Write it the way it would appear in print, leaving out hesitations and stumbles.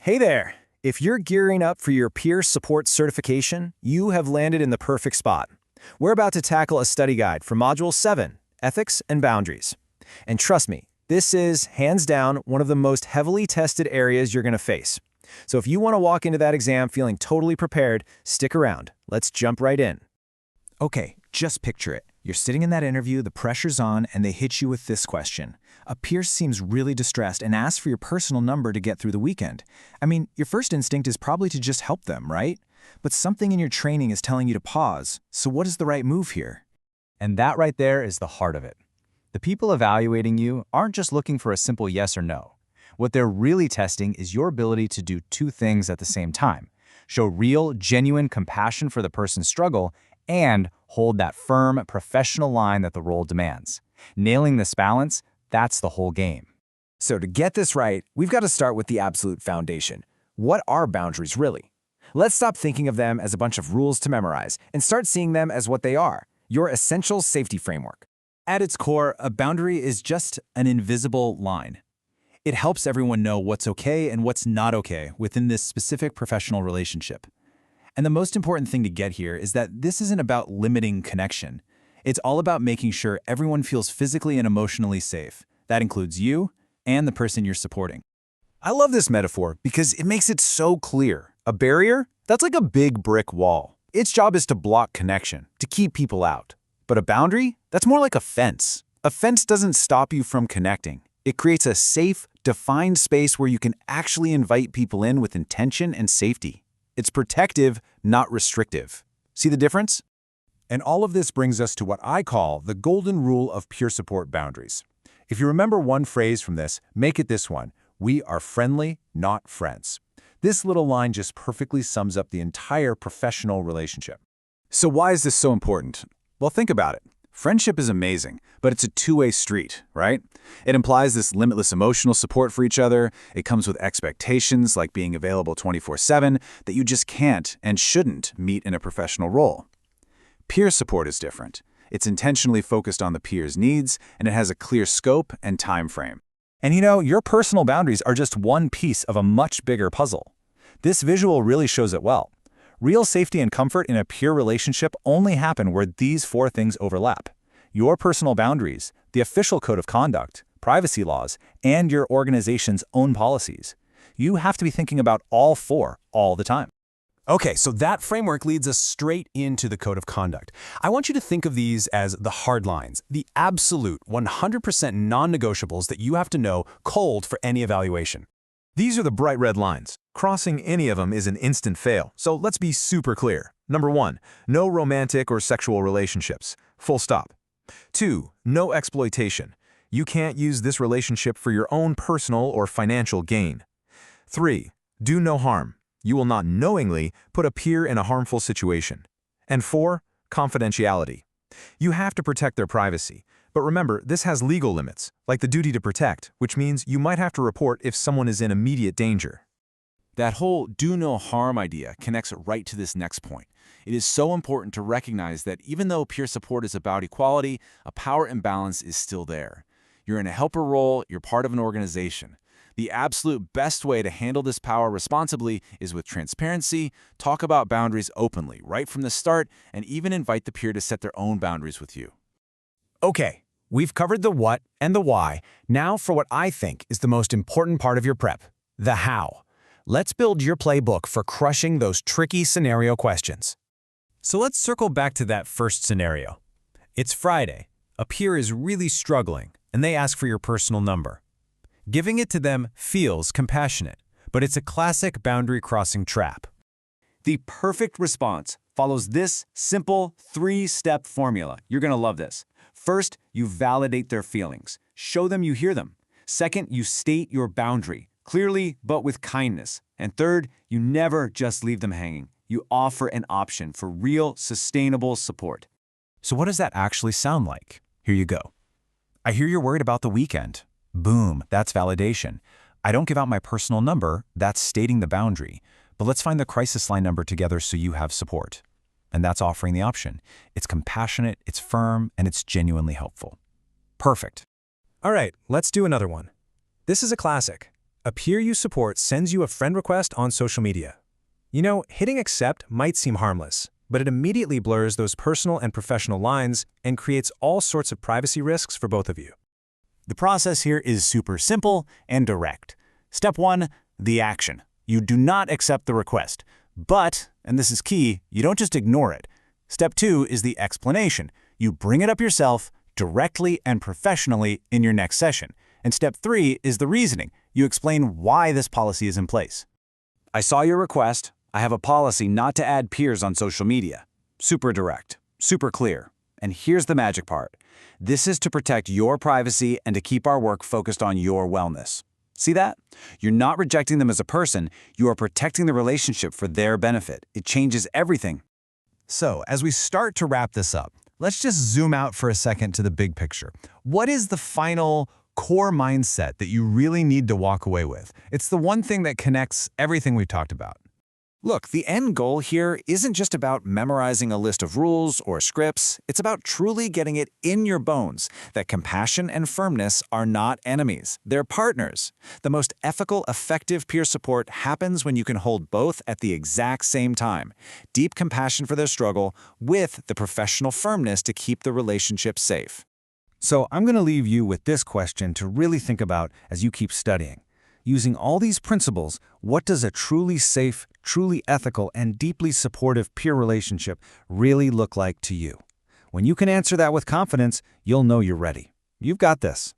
Hey there! If you're gearing up for your peer support certification, you have landed in the perfect spot. We're about to tackle a study guide for Module 7, Ethics and Boundaries. And trust me, this is, hands down, one of the most heavily tested areas you're going to face. So if you want to walk into that exam feeling totally prepared, stick around. Let's jump right in. Okay, just picture it. You're sitting in that interview, the pressure's on, and they hit you with this question. A peer seems really distressed and asks for your personal number to get through the weekend. I mean, your first instinct is probably to just help them, right? But something in your training is telling you to pause. So what is the right move here? And that right there is the heart of it. The people evaluating you aren't just looking for a simple yes or no. What they're really testing is your ability to do two things at the same time. Show real, genuine compassion for the person's struggle and hold that firm, professional line that the role demands. Nailing this balance, that's the whole game. So to get this right, we've got to start with the absolute foundation. What are boundaries really? Let's stop thinking of them as a bunch of rules to memorize and start seeing them as what they are, your essential safety framework. At its core, a boundary is just an invisible line. It helps everyone know what's okay and what's not okay within this specific professional relationship. And the most important thing to get here is that this isn't about limiting connection. It's all about making sure everyone feels physically and emotionally safe. That includes you and the person you're supporting. I love this metaphor because it makes it so clear. A barrier? That's like a big brick wall. Its job is to block connection, to keep people out. But a boundary? That's more like a fence. A fence doesn't stop you from connecting. It creates a safe, defined space where you can actually invite people in with intention and safety. It's protective, not restrictive. See the difference? And all of this brings us to what I call the golden rule of peer support boundaries. If you remember one phrase from this, make it this one: we are friendly, not friends. This little line just perfectly sums up the entire professional relationship. So why is this so important? Well, think about it. Friendship is amazing, but it's a two-way street, right? It implies this limitless emotional support for each other. It comes with expectations like being available 24/7 that you just can't and shouldn't meet in a professional role. Peer support is different. It's intentionally focused on the peer's needs, and it has a clear scope and time frame. And you know, your personal boundaries are just one piece of a much bigger puzzle. This visual really shows it well. Real safety and comfort in a peer relationship only happen where these four things overlap: your personal boundaries, the official code of conduct, privacy laws, and your organization's own policies. You have to be thinking about all four all the time. Okay, so that framework leads us straight into the code of conduct. I want you to think of these as the hard lines, the absolute 100% non-negotiables that you have to know cold for any evaluation. These are the bright red lines. Crossing any of them is an instant fail, so let's be super clear. Number 1, no romantic or sexual relationships. Full stop. 2, no exploitation. You can't use this relationship for your own personal or financial gain. 3, do no harm. You will not knowingly put a peer in a harmful situation. And 4, confidentiality. You have to protect their privacy. But remember, this has legal limits, like the duty to protect, which means you might have to report if someone is in immediate danger. That whole do no harm idea connects right to this next point. It is so important to recognize that even though peer support is about equality, a power imbalance is still there. You're in a helper role, you're part of an organization. The absolute best way to handle this power responsibly is with transparency, talk about boundaries openly, right from the start, and even invite the peer to set their own boundaries with you. Okay, we've covered the what and the why. Now for what I think is the most important part of your prep, the how. Let's build your playbook for crushing those tricky scenario questions. So let's circle back to that first scenario. It's Friday. A peer is really struggling, and they ask for your personal number. Giving it to them feels compassionate, but it's a classic boundary-crossing trap. The perfect response follows this simple 3-step formula. You're going to love this. First, you validate their feelings. Show them you hear them. Second, you state your boundary, clearly but with kindness. And third, you never just leave them hanging. You offer an option for real, sustainable support. So what does that actually sound like? Here you go. I hear you're worried about the weekend. Boom, that's validation. I don't give out my personal number, that's stating the boundary. But let's find the crisis line number together so you have support. And that's offering the option. It's compassionate, it's firm, and it's genuinely helpful. Perfect. All right, let's do another one. This is a classic. A peer you support sends you a friend request on social media. You know, hitting accept might seem harmless, but it immediately blurs those personal and professional lines and creates all sorts of privacy risks for both of you. The process here is super simple and direct. Step 1, the action. You do not accept the request. But, and this is key, you don't just ignore it. Step 2 is the explanation. You bring it up yourself, directly and professionally in your next session. And step 3 is the reasoning. You explain why this policy is in place. I saw your request. I have a policy not to add peers on social media. Super direct, super clear. And here's the magic part. This is to protect your privacy and to keep our work focused on your wellness. See that? You're not rejecting them as a person, you are protecting the relationship for their benefit. It changes everything. So, as we start to wrap this up, let's just zoom out for a second to the big picture. What is the final core mindset that you really need to walk away with? It's the one thing that connects everything we've talked about. Look, the end goal here isn't just about memorizing a list of rules or scripts. It's about truly getting it in your bones that compassion and firmness are not enemies. They're partners. The most ethical, effective peer support happens when you can hold both at the exact same time. Deep compassion for their struggle with the professional firmness to keep the relationship safe. So I'm going to leave you with this question to really think about as you keep studying. Using all these principles, what does a truly safe, truly ethical, and deeply supportive peer relationship really look like to you? When you can answer that with confidence, you'll know you're ready. You've got this.